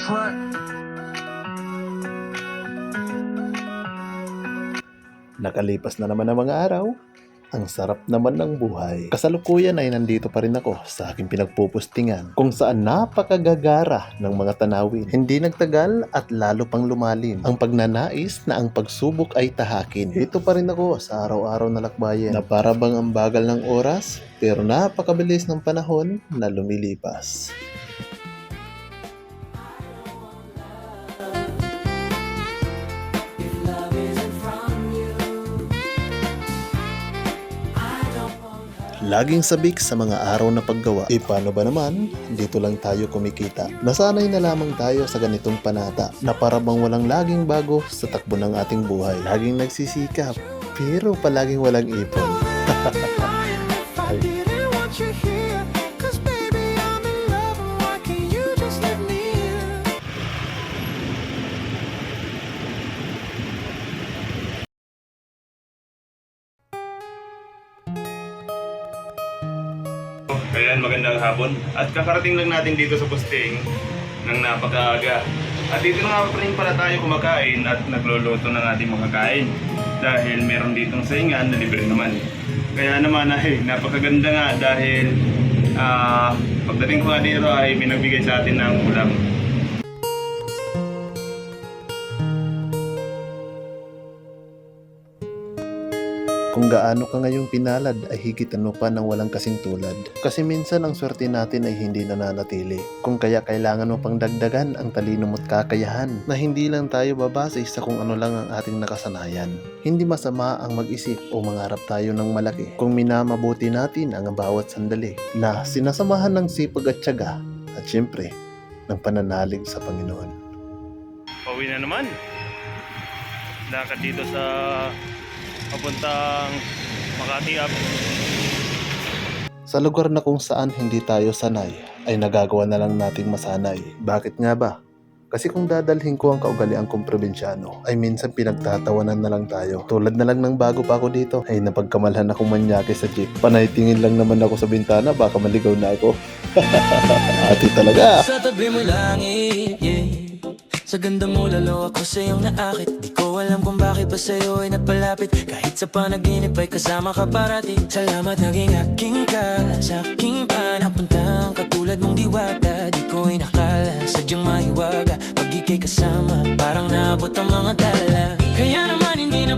track. Nakalipas na naman ang mga araw. Ang sarap naman ng buhay. Kasalukuyan ay nandito pa rin ako sa aking pinagpupustingan kung saan napakagagara ng mga tanawin. Hindi nagtagal at lalo pang lumalim ang pagnanais na ang pagsubok ay tahakin. Dito pa rin ako sa araw-araw na lakbayan na para bang ang bagal ng oras pero napakabilis ng panahon na lumilipas. Laging sabik sa mga araw na paggawa. Paano ba naman? Dito lang tayo kumikita. Nasanay na lamang tayo sa ganitong panata na para bang walang laging bago sa takbo ng ating buhay. Laging nagsisikap, pero palaging walang ipon. Ay. Ayan, magandang hapon. At kakarating lang natin dito sa posting ng napakaaga. At dito na nga pa rin pala tayo kumakain at nagluluto ng ating mga kain. Dahil meron ditong saingan na libre naman. Kaya naman ay napakaganda nga dahil pagdating ko nga dito ay may nagbigay sa atin ng ulam. Kung gaano ka ngayong pinalad ay higit ano pa ng walang kasing tulad. Kasi minsan ang swerte natin ay hindi nananatili. Kung kaya kailangan mo pang dagdagan ang talino mo't kakayahan na hindi lang tayo babase sa kung ano lang ang ating nakasanayan. Hindi masama ang mag-isip o mangarap tayo ng malaki kung minamabuti natin ang bawat sandali na sinasamahan ng sipag at tiyaga at syempre ng pananalig sa Panginoon. Pauwi na naman. Lakad dito sa papuntang Makati Up. Sa lugar na kung saan hindi tayo sanay, ay nagagawa na lang nating masanay. Bakit nga ba? Kasi kung dadalhin ko ang kaugalian kong probinsyano, ay minsan pinagtatawanan na lang tayo. Tulad na lang ng bago pa ako dito, ay napagkamalhan akong manyake sa jeep. Panay tingin lang naman ako sa bintana, baka maligaw na ako. Ati talaga! Sa tabi mo langit, yeah. Sa ganda mo lalo ako sa iyong naakit. Di ko alam kung bakit ba sa'yo ay napalapit. Kahit sa panaginip ay kasama ka parati. Salamat naging aking ka sa aking panapuntang katulad mong diwata. Di ko inakala sadyang mahiwaga pag ika'y kasama. Parang naabot ang mga dala. Kaya naman hindi na